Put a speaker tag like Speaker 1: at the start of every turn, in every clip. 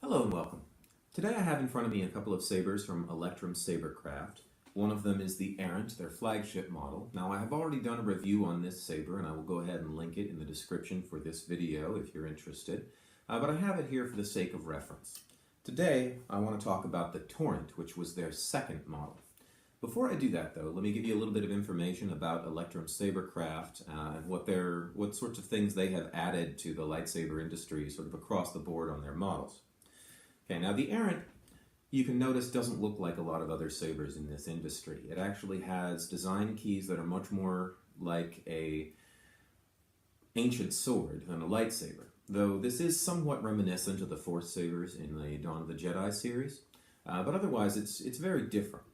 Speaker 1: Hello and welcome. Today I have in front of me a couple of sabers from Electrum Sabercraft. One of them is the Torrent, their flagship model. Now I have already done a review on this saber and I will go ahead and link it in the description for this video if you're interested. But I have it here for the sake of reference. Today I want to talk about the Torrent, which was their second model. Before I do that though, let me give you a little bit of information about Electrum Sabercraft and what sorts of things they have added to the lightsaber industry sort of across the board on their models. Okay, now the Torrent, you can notice, doesn't look like a lot of other sabers in this industry. It actually has design keys that are much more like a ancient sword than a lightsaber, though this is somewhat reminiscent of the Force sabers in the Dawn of the Jedi series, but otherwise it's very different.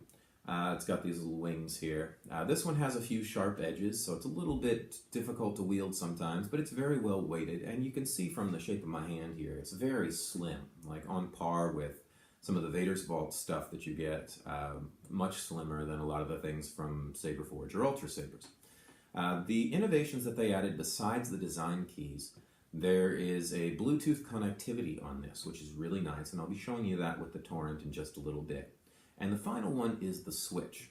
Speaker 1: It's got these little wings here. This one has a few sharp edges, so it's a little bit difficult to wield sometimes, but it's very well weighted, and you can see from the shape of my hand here, it's very slim, like on par with some of the Vader's Vault stuff that you get, much slimmer than a lot of the things from Saberforge or Ultra Sabers. The innovations that they added besides the design keys, there is a Bluetooth connectivity on this, which is really nice, and I'll be showing you that with the Torrent in just a little bit. And the final one is the switch.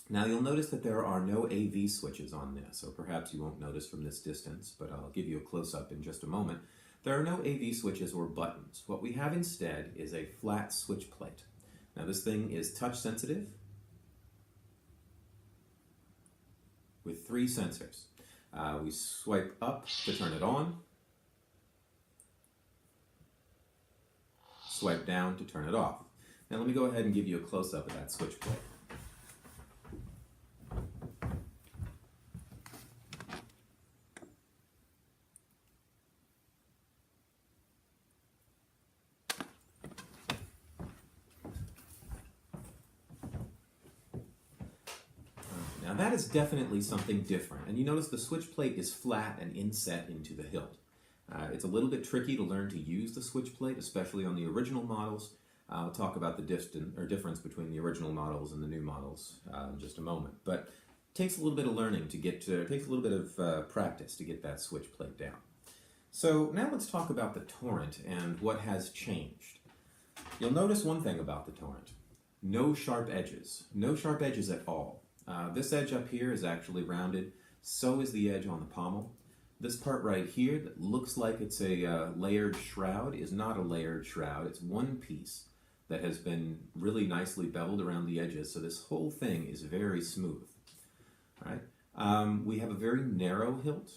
Speaker 1: Now you'll notice that there are no AV switches on this, so perhaps you won't notice from this distance, but I'll give you a close-up in just a moment. There are no AV switches or buttons. What we have instead is a flat switch plate. Now this thing is touch sensitive with 3 sensors. We swipe up to turn it on, swipe down to turn it off. Now let me go ahead and give you a close-up of that switch plate. Now that is definitely something different, and you notice the switch plate is flat and inset into the hilt. It's a little bit tricky to learn to use the switch plate, especially on the original models. I'll talk about the difference between the original models and the new models in just a moment. But it takes a little bit of learning to get to, it takes a little bit of practice to get that switch plate down. So now let's talk about the Torrent and what has changed. You'll notice one thing about the Torrent. No sharp edges. No sharp edges at all. This edge up here is actually rounded. So is the edge on the pommel. This part right here that looks like it's a layered shroud is not a layered shroud. It's one piece that has been really nicely beveled around the edges, so this whole thing is very smooth. All right. We have a very narrow hilt.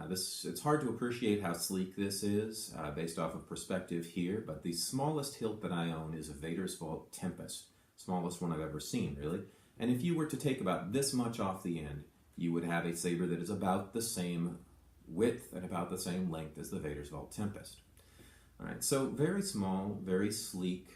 Speaker 1: It's hard to appreciate how sleek this is based off of perspective here, but the smallest hilt that I own is a Vader's Vault Tempest, smallest one I've ever seen, really. And if you were to take about this much off the end, you would have a saber that is about the same width and about the same length as the Vader's Vault Tempest. All right, so very small, very sleek,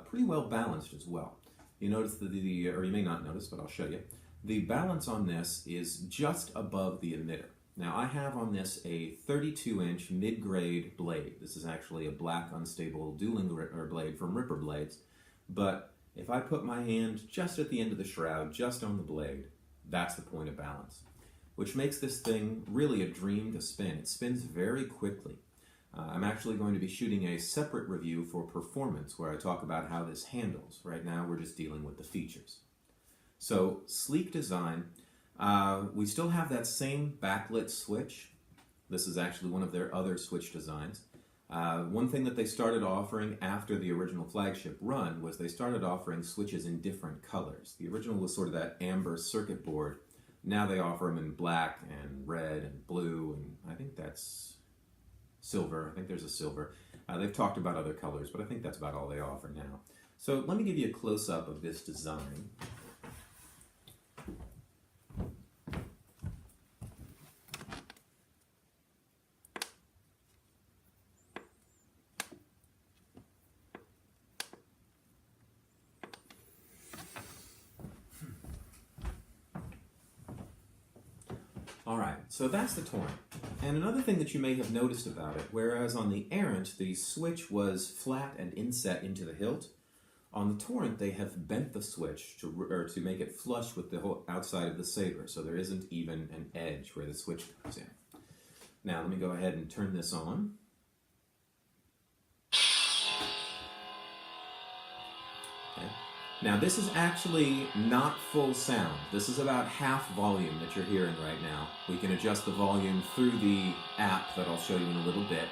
Speaker 1: pretty well balanced as well. You notice or you may not notice, but I'll show you. The balance on this is just above the emitter. Now I have on this a 32-inch mid-grade blade. This is actually a black unstable dueling blade from Ripper Blades, but if I put my hand just at the end of the shroud, just on the blade, that's the point of balance, which makes this thing really a dream to spin. It spins very quickly. I'm actually going to be shooting a separate review for performance where I talk about how this handles. Right now we're just dealing with the features. So, sleek design. We still have that same backlit switch. This is actually one of their other switch designs. One thing that they started offering after the original flagship run was they started offering switches in different colors. The original was sort of that amber circuit board. Now they offer them in black and red and blue, and I think that's silver. I think there's a silver. They've talked about other colors, but I think that's about all they offer now. So let me give you a close-up of this design. Alright, so that's the Torrent. And another thing that you may have noticed about it, whereas on the Torrent the switch was flat and inset into the hilt, on the Torrent they have bent the switch to make it flush with the whole outside of the saber, so there isn't even an edge where the switch comes in. Now let me go ahead and turn this on. Okay. Now this is actually not full sound. This is about half volume that you're hearing right now. We can adjust the volume through the app that I'll show you in a little bit.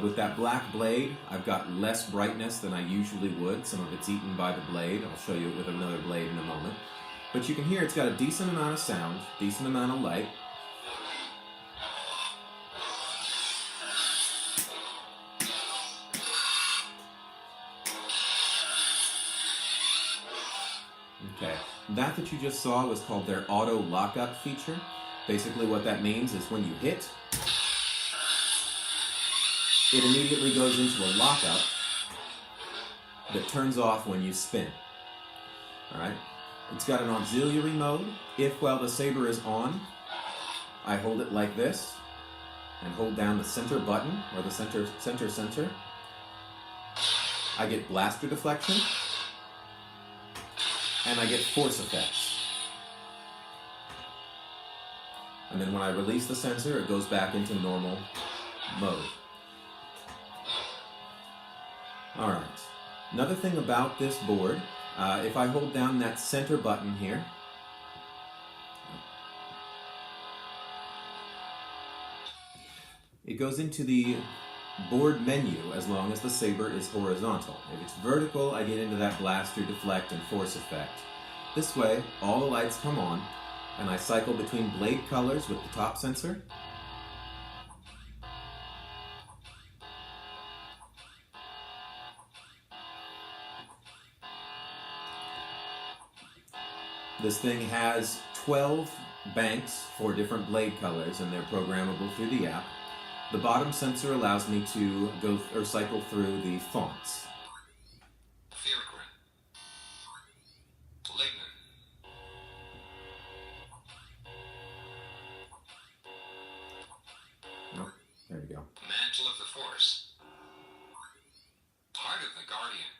Speaker 1: With that black blade, I've got less brightness than I usually would. Some of it's eaten by the blade. I'll show you it with another blade in a moment. But you can hear it's got a decent amount of sound, decent amount of light. Okay, that you just saw was called their auto lockup feature. Basically what that means is when you hit, it immediately goes into a lockup that turns off when you spin. Alright, it's got an auxiliary mode. If while the Saber is on, I hold it like this and hold down the center button, or the center, I get blaster deflection, and I get force effects. And then when I release the sensor, it goes back into normal mode. Alright, another thing about this board, if I hold down that center button here, it goes into the board menu as long as the Saber is horizontal. If it's vertical, I get into that blaster, deflect, and force effect. This way, all the lights come on, and I cycle between blade colors with the top sensor. This thing has 12 banks for different blade colors, and they're programmable through the app. The bottom sensor allows me to go or cycle through the fonts. Oh, there we go.
Speaker 2: Mantle of the Force. Heart of the Guardian.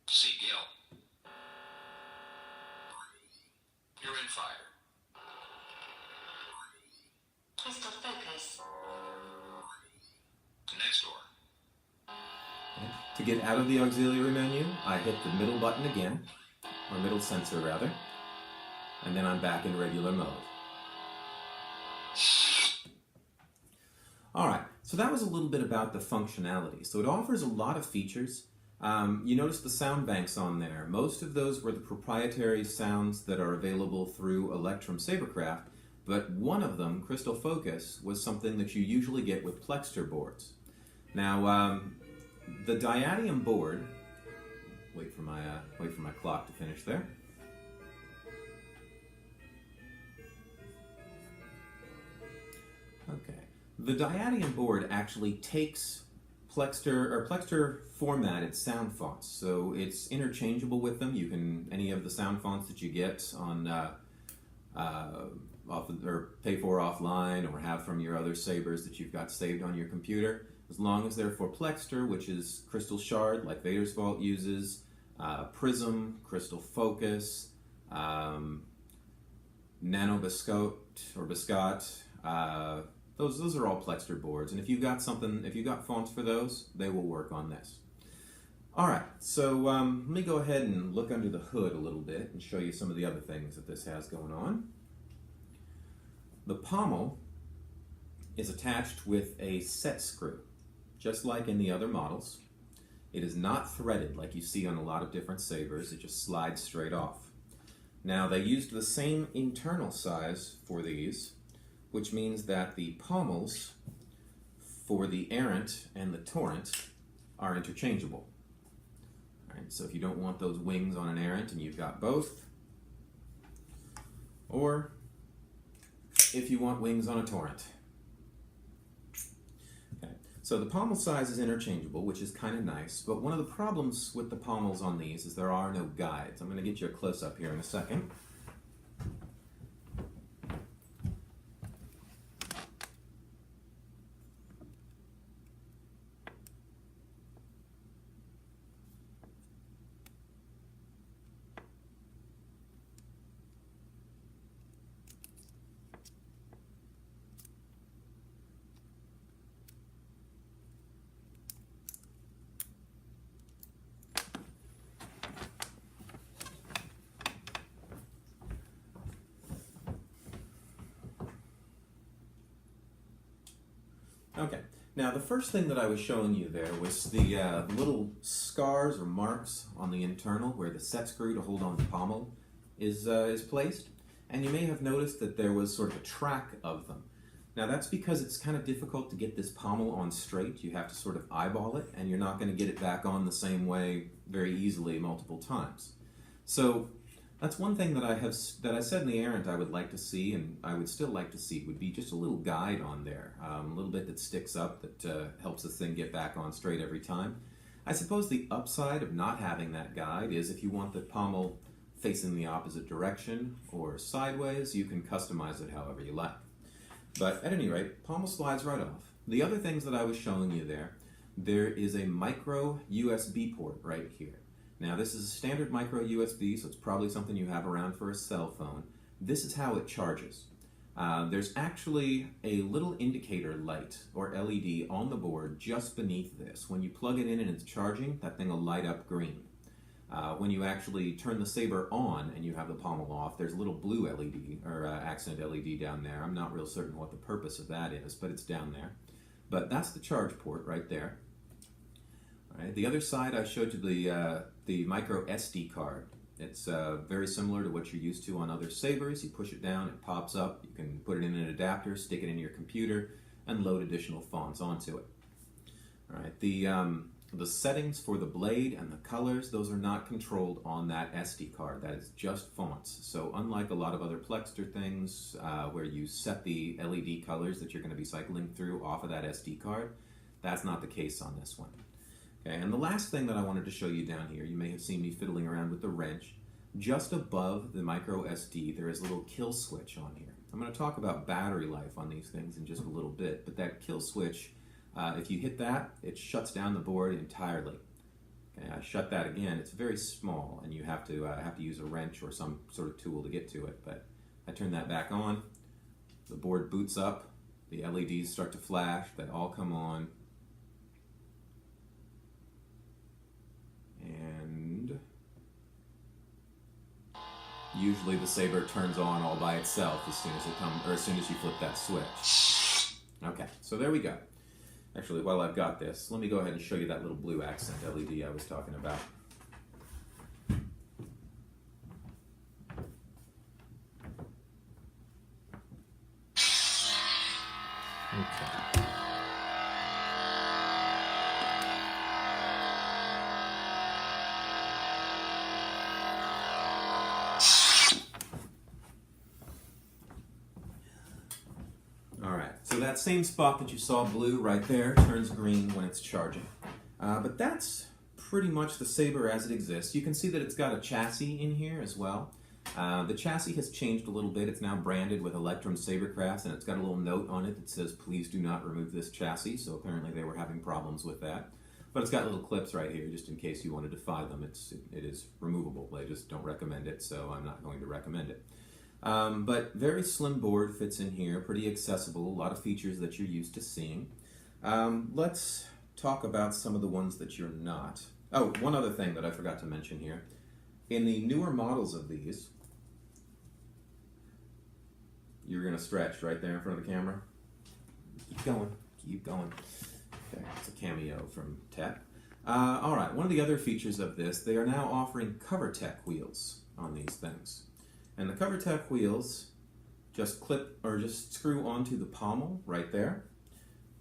Speaker 2: Seagill. You're in fire.
Speaker 3: Crystal Focus.
Speaker 2: Next door.
Speaker 1: Okay. To get out of the auxiliary menu, I hit the middle button again, or middle sensor rather, and then I'm back in regular mode. Alright, so that was a little bit about the functionality. So it offers a lot of features. You notice the sound banks on there. Most of those were the proprietary sounds that are available through Electrum Sabercraft, but one of them, Crystal Focus, was something that you usually get with Plexter boards. Now, the diadium board, wait for my clock to finish there. Okay, the diadium board actually takes Plexter formatted sound fonts, so it's interchangeable with them. You can any of the sound fonts that you get on or pay for offline or have from your other Sabers that you've got saved on your computer, as long as they're for Plexter, which is Crystal Shard, like Vader's Vault uses, Prism, Crystal Focus, Nano Biscotte or Biscotte. Those are all Plexter boards, and if you've got fonts for those, they will work on this. All right, so let me go ahead and look under the hood a little bit and show you some of the other things that this has going on. The pommel is attached with a set screw, just like in the other models. It is not threaded like you see on a lot of different Sabers. It just slides straight off. Now, they used the same internal size for these, which means that the pommels for the Errant and the Torrent are interchangeable. All right, so if you don't want those wings on an Errant and you've got both, or if you want wings on a Torrent. Okay, so the pommel size is interchangeable, which is kind of nice, but one of the problems with the pommels on these is there are no guides. I'm going to get you a close-up here in a second. Okay, now the first thing that I was showing you there was the little scars or marks on the internal where the set screw to hold on the pommel is placed. And you may have noticed that there was sort of a track of them. Now that's because it's kind of difficult to get this pommel on straight. You have to sort of eyeball it, and you're not going to get it back on the same way very easily multiple times. So that's one thing that I said in the errand I would like to see, and I would still like to see, would be just a little guide on there, a little bit that sticks up that helps this thing get back on straight every time. I suppose the upside of not having that guide is if you want the pommel facing the opposite direction or sideways, you can customize it however you like. But at any rate, pommel slides right off. The other things that I was showing you there is a micro USB port right here. Now this is a standard micro USB, so it's probably something you have around for a cell phone. This is how it charges. There's actually a little indicator light, or LED, on the board just beneath this. When you plug it in and it's charging, that thing will light up green. When you actually turn the Saber on and you have the pommel off, there's a little blue LED, or accent LED down there. I'm not real certain what the purpose of that is, but it's down there. But that's the charge port right there. All right, the other side I showed you the micro SD card. It's very similar to what you're used to on other Sabers. You push it down, it pops up. You can put it in an adapter, stick it in your computer, and load additional fonts onto it. All right, the settings for the blade and the colors, those are not controlled on that SD card. That is just fonts. So unlike a lot of other Plexter things where you set the LED colors that you're going to be cycling through off of that SD card, that's not the case on this one. Okay, and the last thing that I wanted to show you down here, you may have seen me fiddling around with the wrench. Just above the micro SD, there is a little kill switch on here. I'm going to talk about battery life on these things in just a little bit, but that kill switch, if you hit that, it shuts down the board entirely. Okay, I shut that again. It's very small, and you have to use a wrench or some sort of tool to get to it. But I turn that back on. The board boots up. The LEDs start to flash. They all come on. And usually the Saber turns on all by itself as soon as you flip that switch. Okay, so there we go. Actually, while I've got this, let me go ahead and show you that little blue accent LED I was talking about. Okay. So that same spot that you saw blue right there turns green when it's charging. But that's pretty much the Saber as it exists. You can see that it's got a chassis in here as well. The chassis has changed a little bit. It's now branded with Electrum Sabercrafts, and it's got a little note on it that says, please do not remove this chassis. So apparently they were having problems with that. But it's got little clips right here just in case you want to defy them. It is removable. They just don't recommend it, so I'm not going to recommend it. But very slim board fits in here, pretty accessible, a lot of features that you're used to seeing. Let's talk about some of the ones that you're not. Oh, one other thing that I forgot to mention here. In the newer models of these, you're going to stretch right there in front of the camera. Keep going, keep going. Okay, it's a cameo from Tech. All right, one of the other features of this, they are now offering CoverTech wheels on these things. And the CoverTech wheels just clip or just screw onto the pommel right there.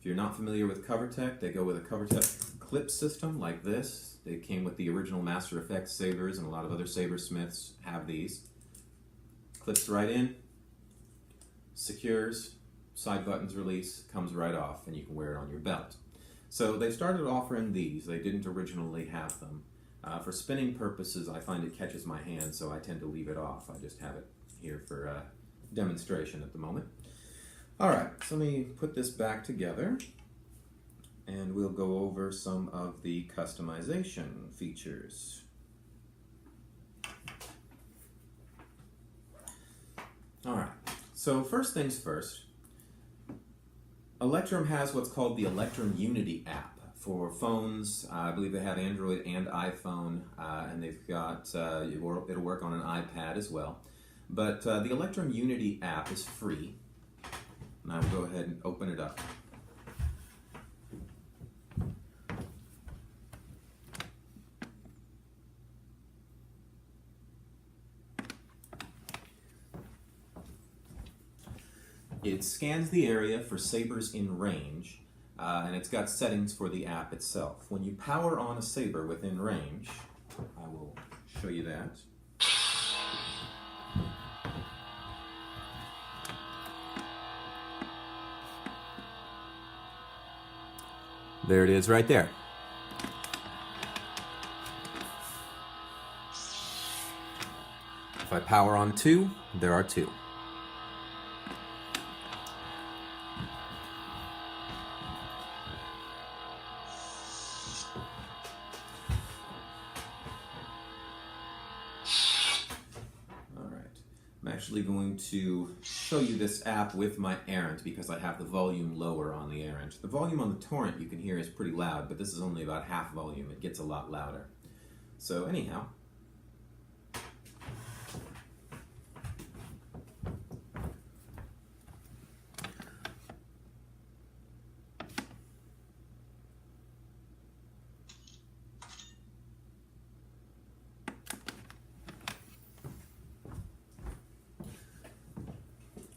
Speaker 1: If you're not familiar with CoverTech, they go with a CoverTech clip system like this. They came with the original Master Effects Sabers, and a lot of other Sabersmiths have these. Clips right in, secures, side buttons release, comes right off, and you can wear it on your belt. So they started offering these. They didn't originally have them. For spinning purposes, I find it catches my hand, so I tend to leave it off. I just have it here for demonstration at the moment. All right, so let me put this back together, and we'll go over some of the customization features. All right, so first things first, Electrum has what's called the Electrum Unity app. For phones, I believe they have Android and iPhone, and they've got, it'll work on an iPad as well. But the Electrum Unity app is free, and I will go ahead and open it up. It scans the area for sabers in range, and it's got settings for the app itself. When you power on a saber within range, I will show you that. There it is right there. If I power on 2, there are 2. I'm actually going to show you this app with my errant because I have the volume lower on the errant. The volume on the Torrent you can hear is pretty loud, but this is only about half volume. It gets a lot louder. So anyhow,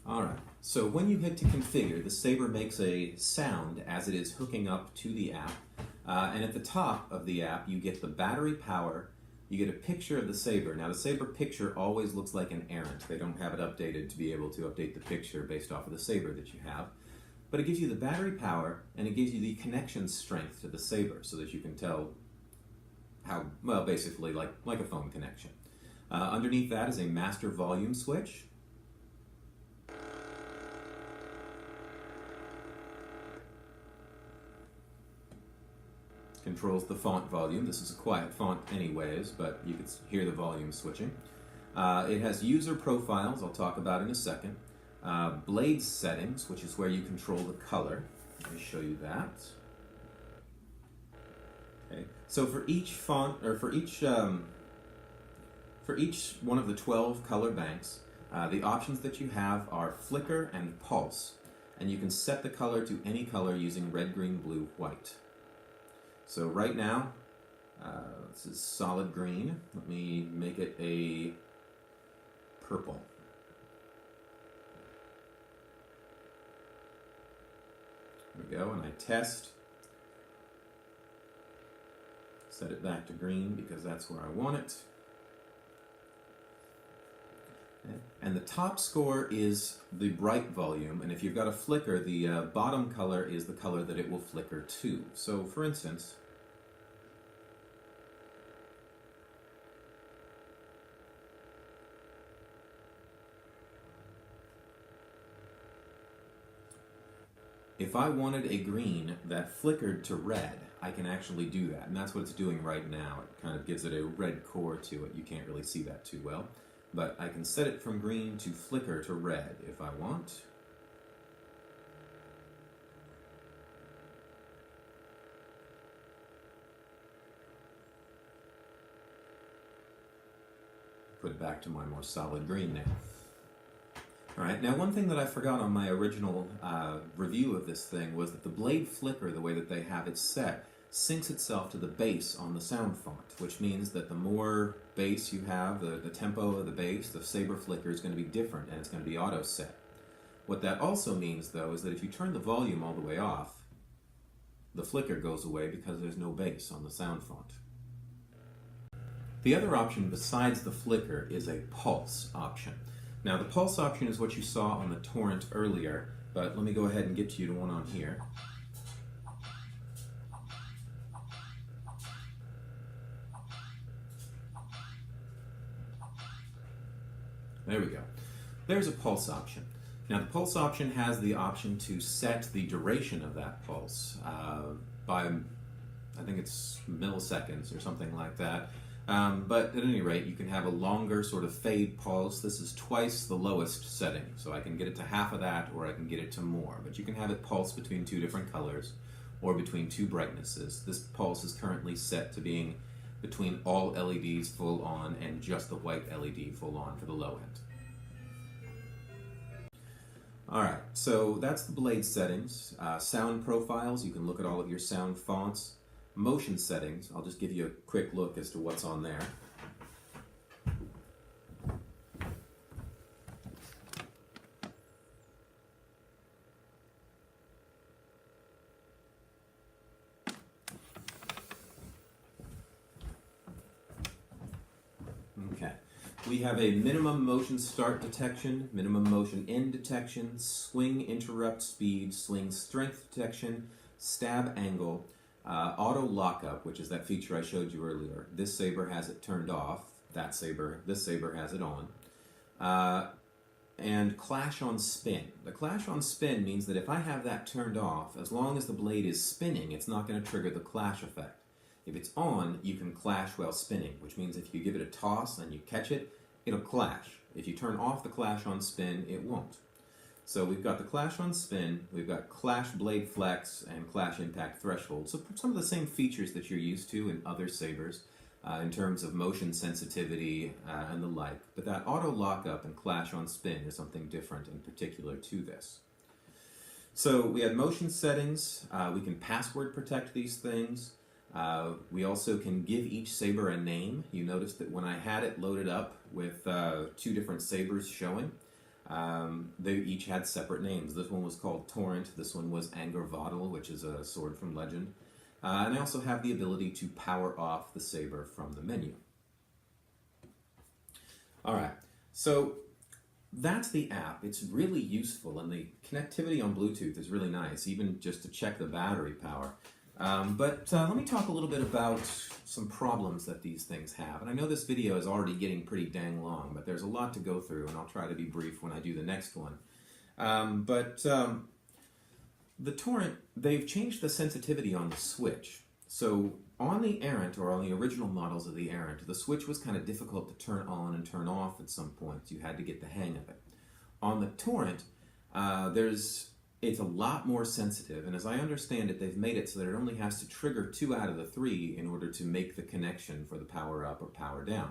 Speaker 1: alright, so when you hit to configure, the Saber makes a sound as it is hooking up to the app. And at the top of the app, you get the battery power, you get a picture of the Saber. Now the Saber picture always looks like an errant. They don't have it updated to be able to update the picture based off of the Saber that you have. But it gives you the battery power, and it gives you the connection strength to the Saber so that you can tell how, well, basically like a phone connection. Underneath that is a master volume switch. Controls the font volume. This is a quiet font anyways, but you can hear the volume switching. It has user profiles, I'll talk about in a second. Blade settings, which is where you control the color. Let me show you that. Okay. So for each font, or for each one of the 12 color banks, the options that you have are flicker and pulse, and you can set the color to any color using red, green, blue, white. So right now, this is solid green. Let me make it a purple. There we go, and I test. Set it back to green because that's where I want it. Okay. And the top score is the bright volume, and if you've got a flicker, the bottom color is the color that it will flicker to. So for instance, if I wanted a green that flickered to red, I can actually do that, and that's what it's doing right now. It kind of gives it a red core to it. You can't really see that too well, but I can set it from green to flicker to red if I want. Put it back to my more solid green now. Alright, now one thing that I forgot on my original review of this thing was that the blade flicker, the way that they have it set, syncs itself to the bass on the sound font, which means that the more bass you have, the tempo of the bass, the Saber flicker is going to be different, and it's going to be auto set. What that also means, though, is that if you turn the volume all the way off, the flicker goes away because there's no bass on the sound font. The other option besides the flicker is a pulse option. Now the pulse option is what you saw on the Torrent earlier, but let me go ahead and get you to one on here. There we go. There's a pulse option. Now the pulse option has the option to set the duration of that pulse by, I think it's milliseconds or something like that. But at any rate, you can have a longer sort of fade pulse. This is twice the lowest setting, so I can get it to half of that or I can get it to more. But you can have it pulse between two different colors or between two brightnesses. This pulse is currently set to being between all LEDs full on and just the white LED full on for the low end. Alright, so that's the blade settings. Sound profiles, you can look at all of your sound fonts. Motion settings, I'll just give you a quick look as to what's on there. We have a minimum motion start detection, minimum motion end detection, swing interrupt speed, swing strength detection, stab angle, auto lockup, which is that feature I showed you earlier. This saber has it turned off. This saber has it on. And clash on spin. The clash on spin means that if I have that turned off, as long as the blade is spinning, it's not going to trigger the clash effect. If it's on, you can clash while spinning, which means if you give it a toss and you catch it, it'll clash. If you turn off the clash on spin, it won't. So we've got the clash on spin, we've got clash blade flex, and clash impact threshold. So some of the same features that you're used to in other sabers in terms of motion sensitivity and the like. But that auto lockup and clash on spin is something different in particular to this. So we have motion settings. We can password protect these things. We also can give each saber a name. You notice that when I had it loaded up with two different sabers showing, they each had separate names. This one was called Torrent, this one was Anger Vodal, which is a sword from Legend. And I also have the ability to power off the saber from the menu. Alright, so that's the app. It's really useful, and the connectivity on Bluetooth is really nice, even just to check the battery power. But let me talk a little bit about some problems that these things have. And I know this video is already getting pretty dang long, but there's a lot to go through, and I'll try to be brief when I do the next one. The Torrent, they've changed the sensitivity on the switch. So on the Errant, or on the original models of the Errant, the switch was kind of difficult to turn on and turn off at some points. You had to get the hang of it. On the Torrent, it's a lot more sensitive, and as I understand it, they've made it so that it only has to trigger 2 out of the 3 in order to make the connection for the power up or power down.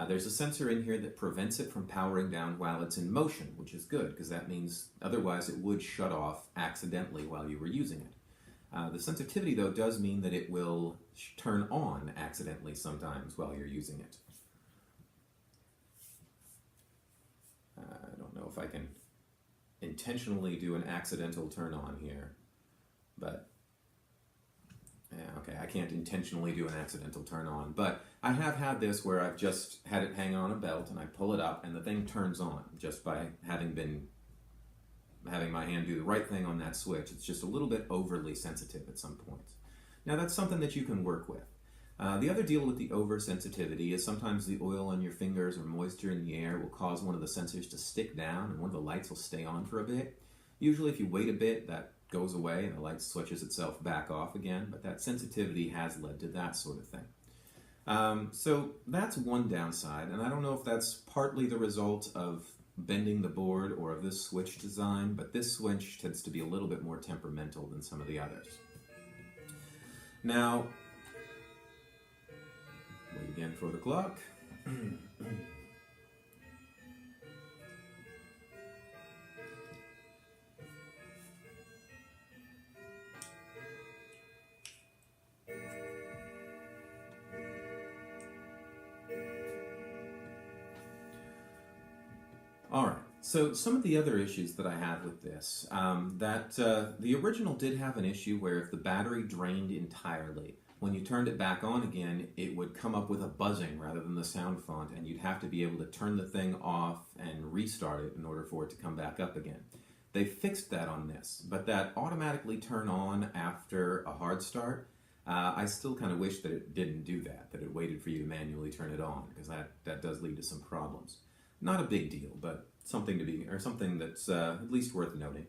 Speaker 1: There's a sensor in here that prevents it from powering down while it's in motion, which is good, because that means otherwise it would shut off accidentally while you were using it. The sensitivity, though, does mean that it will turn on accidentally sometimes while you're using it. I don't know if I can intentionally do an accidental turn on here, but okay, I can't intentionally do an accidental turn on, but I have had this where I've just had it hang on a belt and I pull it up and the thing turns on just by having my hand do the right thing on that switch. It's just a little bit overly sensitive at some points. Now that's something that you can work with. The other deal with the oversensitivity is sometimes the oil on your fingers or moisture in the air will cause one of the sensors to stick down and one of the lights will stay on for a bit. Usually if you wait a bit, that goes away and the light switches itself back off again, but that sensitivity has led to that sort of thing. So that's one downside, and I don't know if that's partly the result of bending the board or of this switch design, but this switch tends to be a little bit more temperamental than some of the others. Now, wait again for the clock. All right, so some of the other issues that I have with this, the original did have an issue where if the battery drained entirely, when you turned it back on again, it would come up with a buzzing rather than the sound font, and you'd have to be able to turn the thing off and restart it in order for it to come back up again. They fixed that on this, but that automatically turn on after a hard start, I still kind of wish that it didn't do that it waited for you to manually turn it on, because that does lead to some problems. Not a big deal, but something that's at least worth noting.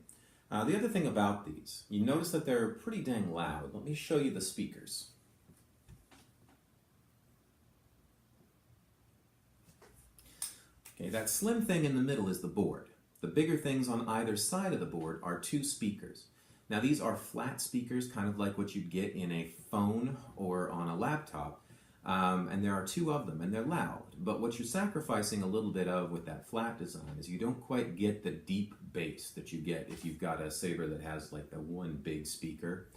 Speaker 1: The other thing about these, you notice that they're pretty dang loud. Let me show you the speakers. Okay, that slim thing in the middle is the board. The bigger things on either side of the board are 2 speakers. Now these are flat speakers, kind of like what you'd get in a phone or on a laptop. And there are 2 of them, and they're loud. But what you're sacrificing a little bit of with that flat design is you don't quite get the deep bass that you get if you've got a saber that has like the one big speaker,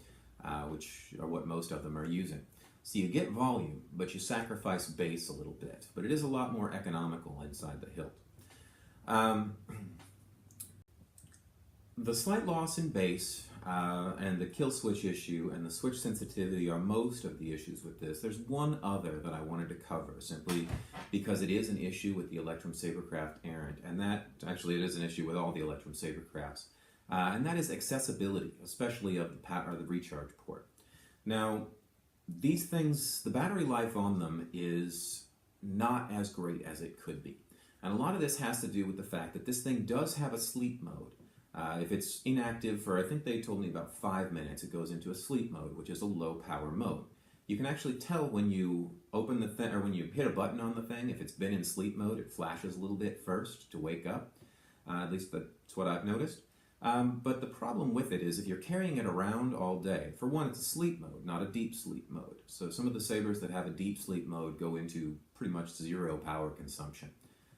Speaker 1: which are what most of them are using. So you get volume, but you sacrifice bass a little bit. But it is a lot more economical inside the hilt. the slight loss in base and the kill switch issue and the switch sensitivity are most of the issues with this. There's one other that I wanted to cover simply because it is an issue with the Electrum Sabercraft Errant, and that actually it is an issue with all the Electrum Sabercrafts, and that is accessibility, especially of the recharge port. Now, these things, the battery life on them is not as great as it could be. And a lot of this has to do with the fact that this thing does have a sleep mode. If it's inactive for, I think they told me about 5 minutes, it goes into a sleep mode, which is a low power mode. You can actually tell when you open the thing, or when you hit a button on the thing, if it's been in sleep mode, it flashes a little bit first to wake up. At least that's what I've noticed. But the problem with it is if you're carrying it around all day, for one, it's a sleep mode, not a deep sleep mode. So some of the Sabers that have a deep sleep mode go into pretty much 0 power consumption.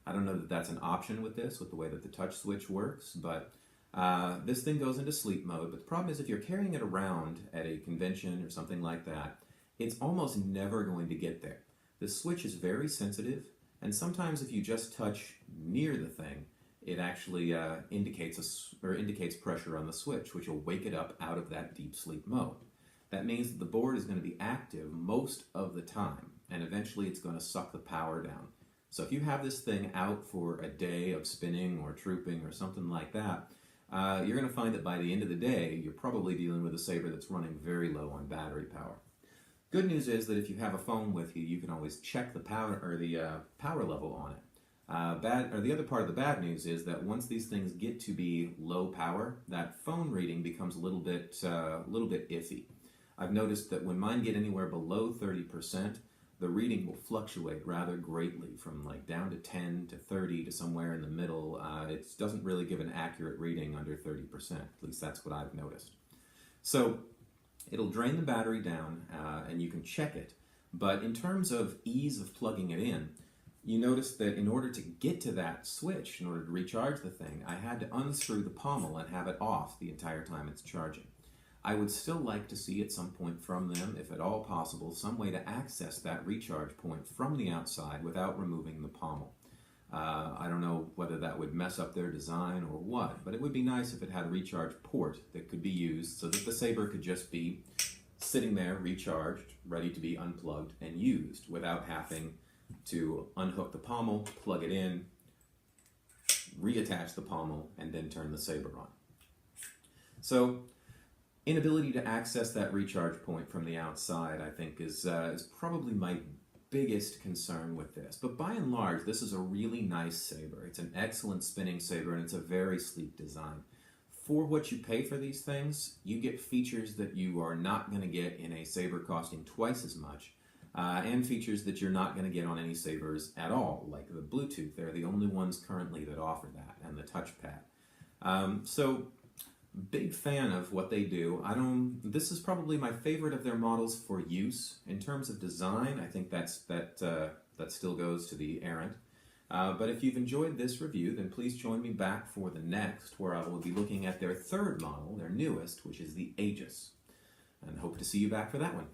Speaker 1: I don't know that that's an option with this, with the way that the touch switch works, but this thing goes into sleep mode. But the problem is if you're carrying it around at a convention or something like that, it's almost never going to get there. The switch is very sensitive, and sometimes if you just touch near the thing, it actually indicates pressure on the switch, which will wake it up out of that deep sleep mode. That means that the board is going to be active most of the time, and eventually it's going to suck the power down. So if you have this thing out for a day of spinning or trooping or something like that, you're going to find that by the end of the day, you're probably dealing with a Saber that's running very low on battery power. Good news is that if you have a phone with you, you can always check the power or the power level on it. The other part of the bad news is that once these things get to be low power, that phone reading becomes a little bit iffy. I've noticed that when mine get anywhere below 30%, the reading will fluctuate rather greatly from like down to 10 to 30 to somewhere in the middle. It doesn't really give an accurate reading under 30%. At least that's what I've noticed. So it'll drain the battery down and you can check it. But in terms of ease of plugging it in, you notice that in order to get to that switch, in order to recharge the thing, I had to unscrew the pommel and have it off the entire time it's charging. I would still like to see at some point from them, if at all possible, some way to access that recharge point from the outside without removing the pommel. I don't know whether that would mess up their design or what, but it would be nice if it had a recharge port that could be used so that the Saber could just be sitting there recharged, ready to be unplugged and used without having to unhook the pommel, plug it in, reattach the pommel, and then turn the Saber on. So, inability to access that recharge point from the outside, I think, is probably my biggest concern with this. But by and large, this is a really nice Saber. It's an excellent spinning Saber, and it's a very sleek design. For what you pay for these things, you get features that you are not going to get in a Saber costing twice as much, and features that you're not going to get on any Sabers at all, like the Bluetooth. They're the only ones currently that offer that, and the touchpad. So, big fan of what they do. This is probably my favorite of their models for use. In terms of design, I think that still goes to the Errant. But if you've enjoyed this review, then please join me back for the next, where I will be looking at their third model, their newest, which is the Aegis. And hope to see you back for that one.